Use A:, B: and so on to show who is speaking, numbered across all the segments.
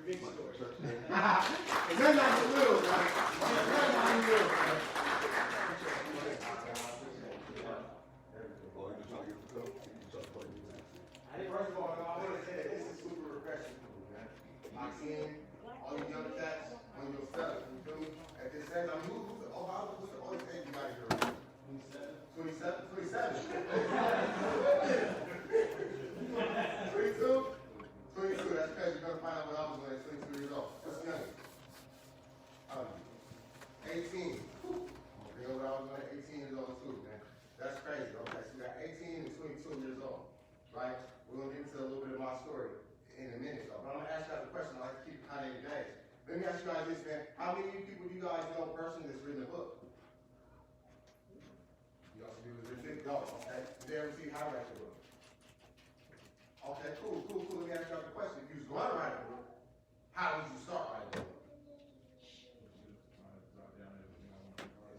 A: big story. And they're not the little, right? They're not the little, right? First of all, I want to say that this is super refreshing for me, man. I'm seeing all you young cats on your stuff, you feel me? At this age, I mean, who's the oldest age you got here? 27? 27? 22? 22, that's crazy. You're going to find out what I was when I was 22 years old. What's the youngest? 18. You know what I was when I was 18 years old too, man. That's crazy. Okay, so we got 18 and 22 years old, right? We're going to get into a little bit of my story in a minute, though. But I'm going to ask you guys a question. I like to keep it kind of engaged. Let me ask you guys this, man. How many people do you guys know personally that's written a book? You know some people that's written a book? No, okay. Did they ever see how to write a book? Okay, cool. Let me ask you guys a question. If you was going to write a book, how would you start writing a book?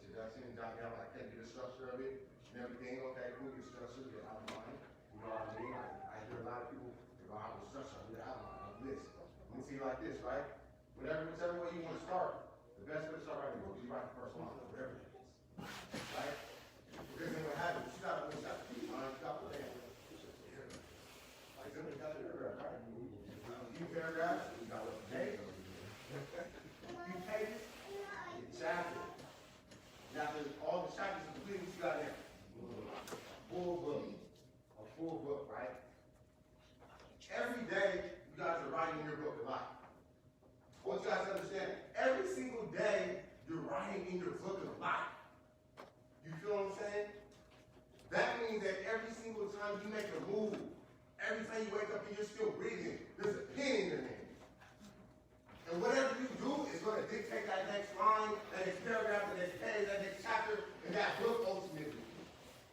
A: Introduction, jot down like get the structure of it and everything. Okay, cool, get structure, get outline. You know what I mean? I hear a lot of people go, I have a structure, I need an outline of this. Let me see it like this, right? Whichever way you want to start, the best way to start writing a book is you write the first line, whatever it is. Right? Because then what happens, you got to keep in mind, you got to put it. Like somebody got to right? You paragraphs, you got to page. You pages, chapters. After all the chapters are completed, what you got there? Full book. A full book, right? Every day, you guys are writing your book of life. I want you guys to understand, every single day, you're writing in your book of life. You feel what I'm saying? That means that every single time you make a move, every time you wake up and you're still breathing, there's a pen in your hand. And whatever you do is going to dictate that next line, that next paragraph, that next page, that next chapter, and that book ultimately.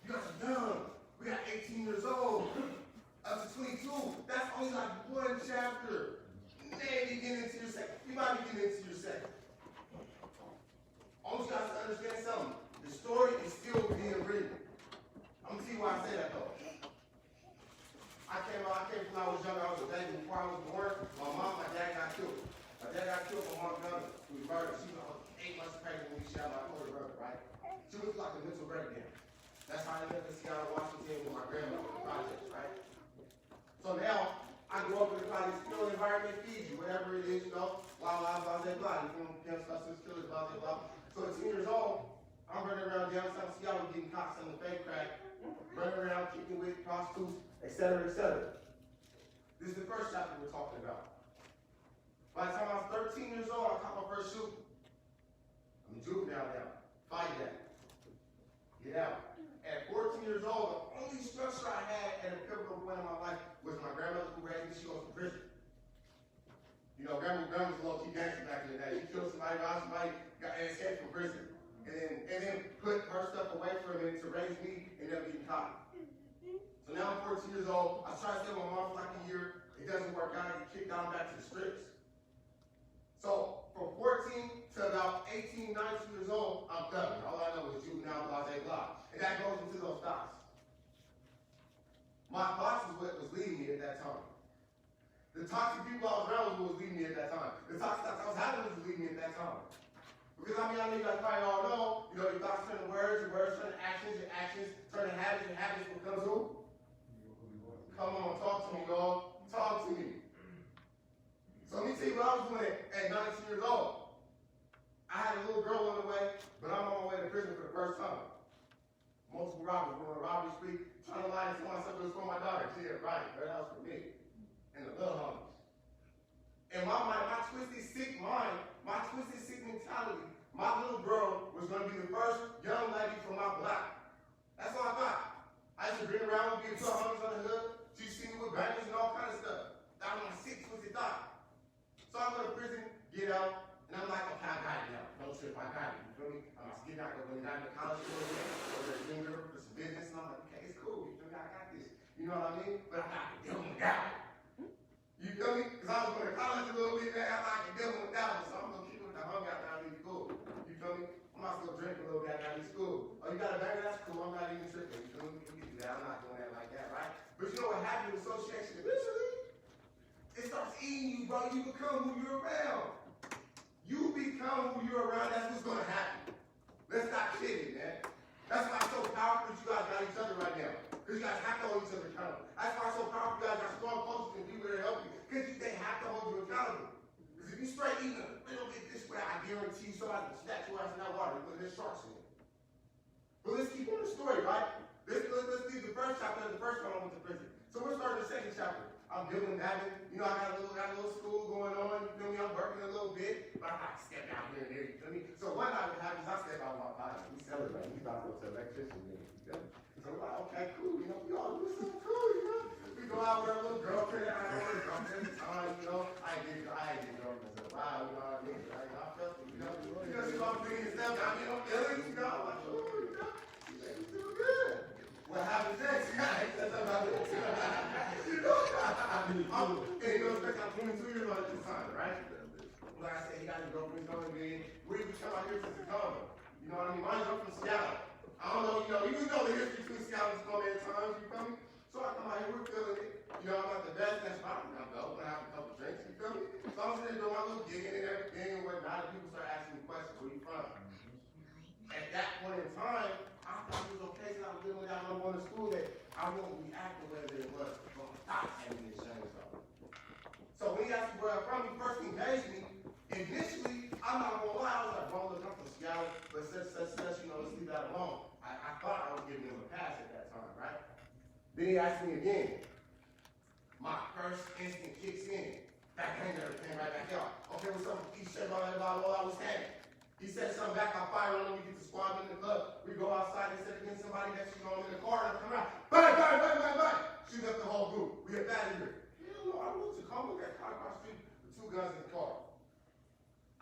A: You guys are young. We got 18 years old. Up to 22. That's only like one chapter. Maybe get into your second. You might be getting into your second. I want you guys to understand something. The story is still being written. I'm going to tell you why I say that though. I came when I was young. I was a baby. Before I was born, my mom, my dad got killed. My dad got killed by my mother, who was murdered. She was 8 months pregnant when we shot my older brother, right? She was like a mental breakdown. That's how I ended up in Seattle, Washington with my grandmother in the projects, right? So now, I grew up in the projects, still environment feeds you, whatever it is, you know, blah, blah, blah, blah, blah. You know, pimps, hustlers, killers, blah, blah, blah. So at 10 years old, I'm running around downtown Seattle getting cops on the fake crack, running around kicking with prostitutes, etc., etc. This is the first chapter we're talking about. By the time I was 13 years old, I caught my first shooting. I'm a juvenile now. Fight that. Get out. At 14 years old, the only structure I had at a pivotal point in my life was my grandmother who raised me. She goes to prison. You know, grandma was a low-key gangster back in the day. She killed somebody, robbed somebody, got escaped from prison. And then put her stuff away for a minute to raise me and never getting caught. So now I'm 14 years old. I tried to stay with my mom for like a year. It doesn't work out. I get kicked down back to the strips. So from 14 to about 18, 19 years old, I'm done. All I know is juvenile, blah, blah, blah. And that goes into those dots. My boss is what was leading me at that time. The toxic people I was around was what was leading me at that time. The toxic thoughts I was having was leading me at that time. Because I know you guys probably all know, you know, your thoughts turn to words, your words turn to actions, your actions turn to habits, your habits becomes who? Come on, talk to me, dog. Talk to me. So let me tell you what I was doing at 19 years old. I had a little girl on the way, but I'm on my way to prison for the first time. Multiple robberies, going on a robbery spree, trying to lie to myself it was for my daughter. Yeah, right, that was for me. And the little homies. In my mind, my twisted, sick mind, my twisted, sick mentality, my little girl was going to be the first young lady from my block. That's all I thought. I used to bring around, get 2 homies on the hood. She see me with bangers and all kinds of stuff. That was my sick, twisted thought. So I go to prison, get out, and I'm like, okay, I got it now. No trip, I got it. You feel me? I'm not getting out, going down to college for a little bit, over to Denver for some business, and I'm like, okay, it's cool. You feel me? I got this. You know what I mean? But I got to deal with that. You feel me? Because I was going to college a little bit, man. I like to deal with that one, so I'm going to keep it with the homie after I leave school. You feel me? I'm not going to drink a little bit after I leave school. Oh, you got a banger? That's cool. I'm not even tripping. You feel me? You can do that. I'm not doing that like that, right? But you know what happened with association eventually? It starts eating you, bro. You become who you're around. You become who you're around. That's what's going to happen. Let's not kid it, man. That's why it's so powerful that you guys got each other right now. Because you guys have to hold each other accountable. That's why it's so powerful you guys got strong coaches and people that help you. Because they have to hold you accountable. Because if you straight eating a little bit this way, I guarantee you somebody can snatch your ass in that water because there's sharks in it. But let's keep on the story, right? Let's leave the first chapter. The first one I went to prison. So we're starting the second chapter. I'm doing that. You know, I got a little school going on. You feel me? I'm working a little bit. But I got to step out here and there. You feel me? So one night what happens, I step out with my body. We celebrate. We about to go to electrician meeting. You feel me? So we're like, okay, cool. You know, we all do something cool, you know? We go out with our little girlfriend. I don't know, girlfriend at the time, you know? I ain't get girlfriend in a while, you know what I mean? I felt it, you know? She was bringing stuff down, you know, feelings, you know? I'm like, oh, you know? She's like, you feel good. What happens next? That's about it. You know? And you know, I'm 22 years old at this time, right? Like I said, he got his girlfriend coming in. We come out here to Tacoma. You know what I mean? Mine's up from Seattle. I don't know, you know the history between Seattle and Tacoma at times, you feel me? So I come out here, we're feeling it. You know, I'm not the best, that's fine. I'm going to have a couple drinks, you feel me? So I'm sitting there doing my little gigging and everything and whatnot, and people start asking me questions, where you from? At that point in time, I thought it was okay because I was living without no going to school that I wouldn't react the way that it was. But my thoughts had me ashamed of. So when he asked me where I'm from, he first engaged me. Initially, I'm not gonna lie, I was like, bro, look, I'm from Seattle, but such, you know, let's leave that alone. I thought I was giving him a pass at that time, right? Then he asked me again. My first instinct kicks in. That hanger came right back out. Okay, what's up? He said about all I was having. He said something back, I fire on him, we get the squad in the club. We go outside, he said against somebody that's, you know, in the car, and I come out, bang, bang, bang, bang, bang. Shoot up the whole group. We get bad in here. Hell no, I moved to Tacoma, got car across the street with 2 guns in the car.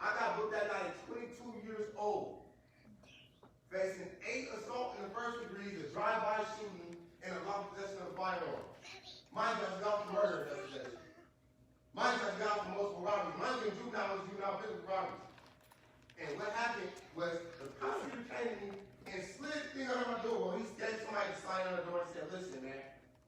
A: I got booked that night at 22 years old, facing 8 assault in the first degree, a drive-by shooting, and a lawful possession of a firearm. Mine just got for murder possession. Mine just got for multiple robberies. Mine was juvenile physical robberies. And what happened was the prosecutor came to me and slid the thing under my door. Well, he gave somebody to sign on the door and said, listen, man,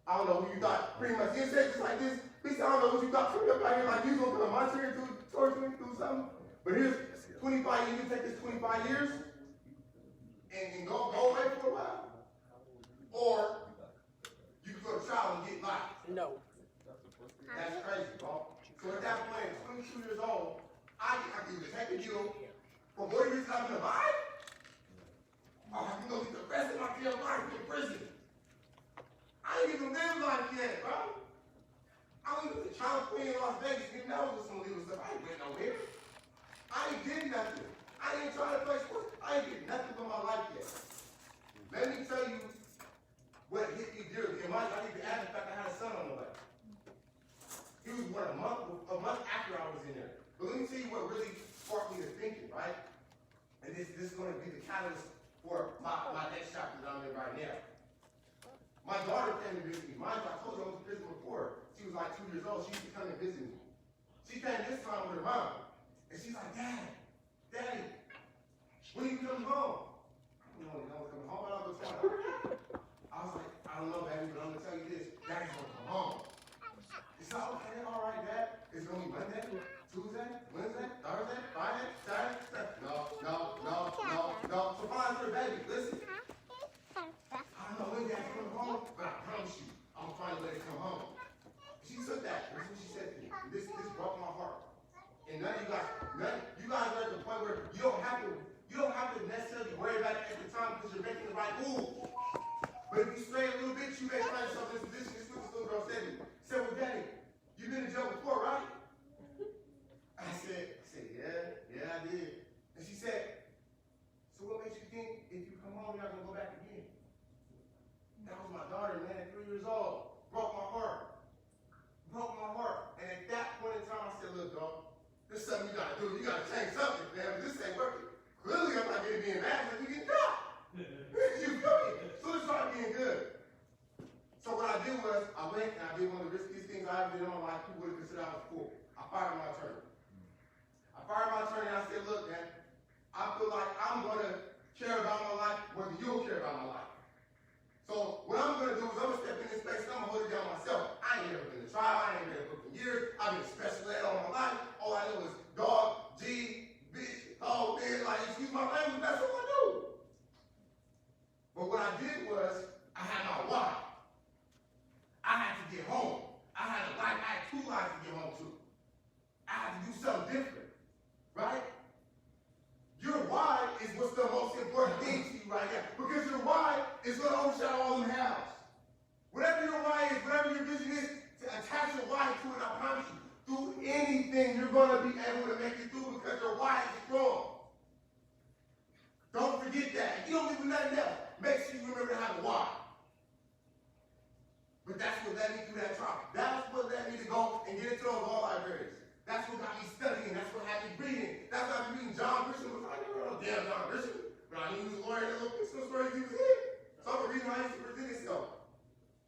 A: I don't know who you thought. Pretty much, he said just like this. He said, I don't know what you thought. Coming up out here like you was going to come my chair and torture me, do something. But here's 25 years. You can take this 25 years and go away for a while. Or you can go to trial and get life. No. That's crazy, bro. So at that point, at 22 years old, I can either take a deal for what it is I'm going to buy, or I can go get the rest of my damn life in prison. I ain't even lived life yet, bro. I went to the Child Queen in Las Vegas, and that was some legal stuff. I ain't went nowhere. I ain't did nothing. I ain't trying to play sports. I ain't did nothing for my life yet. Let me tell you what hit me dearly. And I need to add the fact I had a son on the way. He was a month after I was in there. But let me tell you what really sparked me to thinking, right? And this is going to be the catalyst for my next chapter that I'm in right now. My daughter came to visit me. Mind you, I told you I was in prison before. She was like 2 years old. She used to come and visit me. She came this time with her mom. And she's like, Daddy, when are you coming home? I don't know when I was coming home, but I was like, I was like, I don't know, baby, but I'm going to tell you this. Daddy's going to come home. It's like, okay, all right, Dad. It's going to be Monday, Tuesday, Wednesday, Thursday, Friday, Saturday. No. So fine, her baby, listen. I don't know when Dad's coming home, but I promise you, I'm going to find a way to come home. She took that. This is what she said to me. This broke my heart. And none of you guys are at the point where you don't have to necessarily worry about it at the time because you're making the right move. But if you stray a little bit, you may find yourself in this position. This is what this little girl said to me. She said, well, Daddy, you've been in jail before, right? I said, yeah, I did. And she said, so what makes you think if you come home, you're not going to go back again? That was my daughter, man, at 3 years old. Broke my heart. And at that point in time, I said, look, dog, this is something you got to do. You got to change something, man. This ain't working. Clearly, I'm not getting being mad because you get caught. You feel me? So let's try being good. So what I did was, I went and I did one of the riskiest things I ever did in my life. People would have considered I was cool. I fired my attorney. And I said, look, man, I feel like I'm going to care about my life whether you don't care about my life. So what I'm going to do is I'm going to step in this space and I'm going to hold it down myself. I ain't never been to trial. I ain't been to book in years. I've been a special ed anything, you're going to be able to make it through because your why is strong. Don't forget that. If you don't do nothing else, make sure you remember to have a why. But that's what led me through that trial. That's what led me to go and get into those law libraries. That's what got me studying. That's what had me reading. That's why I was reading John Grisham. I never heard of damn John Grisham. But I knew he was a lawyer and little fictional stories he was in. So I'm reading how he used to present himself.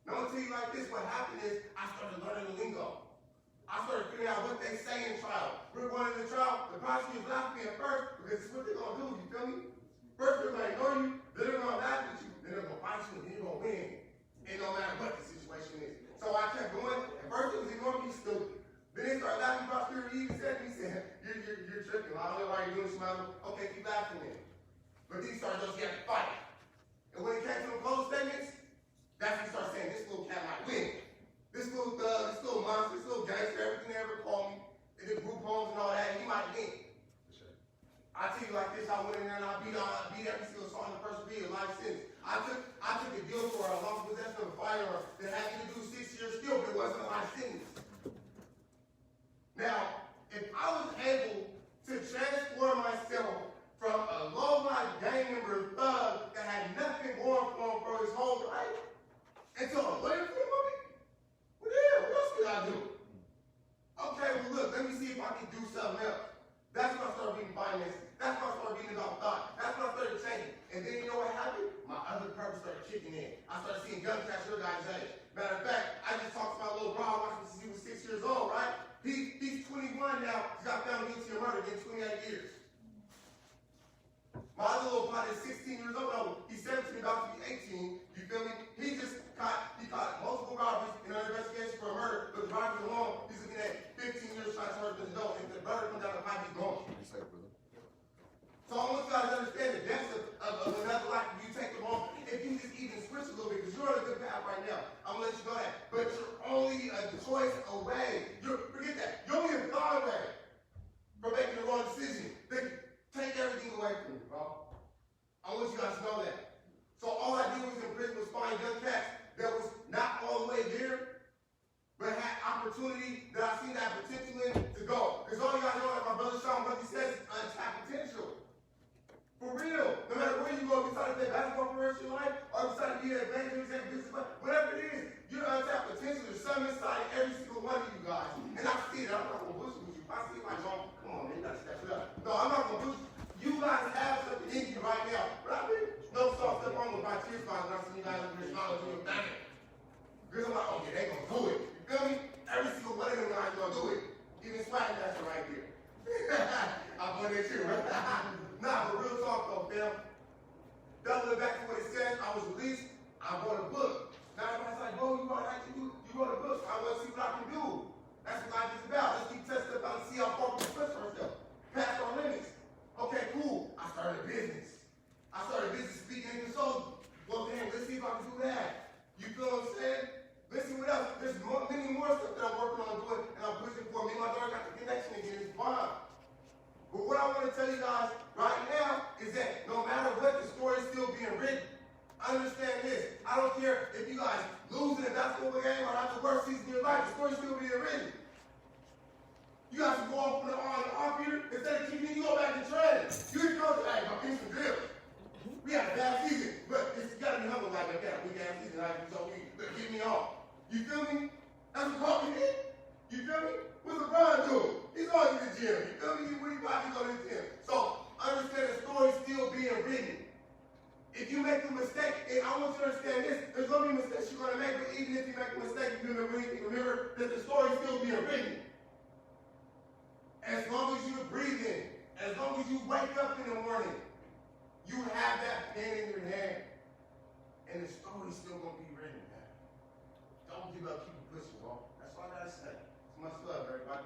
A: Now I'm going to tell you like this. What happened is I started learning the lingo. I started figuring out what they say in trial. We're going into the trial. The prosecutor's laughing at first because it's what they're going to do. You feel me? First they're going to ignore you. Then they're going to laugh at you. Then they're going to fight you. And then you're going to win. It don't matter what the situation is. So I kept going. At first it was ignoring me stupid. Then they started laughing. Prosecutor even said to me, he said, you're tripping. I don't know why you're doing this, man. Okay, keep laughing then. But then he started just getting fight. And when it came to the closed statements, that's when he started saying, this little cat might win. This little thug, this little monster, this little gangster, everything they ever called me, and the group homes and all that, he might win. I tell you like this, I went in there and I beat every single song in the first degree of life sentence. I took a deal for a long possession of a firearm that had me to do 6 years still, but it wasn't a life sentence. Now, if I was able to transform myself from a low-life gang member thug that had nothing going for him for his whole life into a lawyer for him, well, yeah, what else could I do? Okay, well, look, let me see if I can do something else. That's when I started reading finances. That's when I started reading about thought. That's when I started changing. And then you know what happened? My other purpose started kicking in. I started seeing gun cracks your guys' age. Matter of fact, I just talked to my little bro I watched him since he was 6 years old, right? He's 21 now. He got found guilty of murder, getting 28 years. My other little brother is 16 years old. No, he's 17, about to be 18. You feel me? He caught multiple robberies in an investigation for a murder, but the robberies alone, he's looking at 15 years trying to hurt his adult. And if the murder comes down the pipe, he's gone. So I want you guys to understand the depths of another life if you take the wrong. If you just even switch a little bit, because you're on a good path right now. I'm going to let you know that. But you're only a choice away. Forget that. You're only a thought away from making the wrong decision. They can take everything away from you, bro. I want you guys to know that. So all I did was in prison was find young cats that was not all the way there, but had opportunity that I seen that potential in to go. Because all you guys know, like my brother Sean Bucky says, is untapped potential. For real. No matter where you go, if you decide to play basketball for the rest of your life, or you decide to be an evangelist, a business, whatever it is, you're untapped potential. There's something inside of every single one of you guys. And I see it. I'm not going to bullshit with you. I see it like, oh, come on, man, you got to step it up. No, I'm not going to bullshit. You guys have something in you right now. But I mean, no soft step on with my tears guys, and I see you guys over here smiling to your bang. Because I'm like, okay, they going to do it. You feel me? Every single one of them guys going to do it. Even Swag Master right here. I'm going to too, right? Nah, but real talk though, fam. Doubling back to what it says, I was released, I wrote a book. Now everybody's like, bro, you wrote a book, so I want to see what I can do. That's what life is about. Let's keep testing about and see how far we can push ourselves. Past our limits. Okay, cool. I started a business. Speaking and consulting. Well, damn, let's see if I can do that. You feel what I'm saying? Let's see what else. There's many more stuff that I'm working on doing, and I'm pushing for. Me and my daughter got the connection again. It's fine. But what I want to tell you guys right now is that no matter what, the story is still being written. Understand this. I don't care if you guys lose in a basketball game or have the worst season of your life, the story's still being written. You guys can go off on the off here, instead of keeping you go back and training. You can go to, hey, my piece of drill. We had a bad season, but you got to be humble like that. We got a season like this, so get me off. You feel me? That's what Kobe did. You feel me? What's LeBron doing? He's always in the gym. You feel me? When he probably go to the gym. So understand the story's still being written. If you make a mistake, and I want you to understand this, there's going to be mistakes you're going to make, but even if you make a mistake, you remember anything, remember that the story's still being written. As long as you're breathing, as long as you wake up in the morning, you have that pen in your hand. And the story's still going to be written, man. Don't give up, keep pushing, bro. That's all I got to say. It's much love, everybody.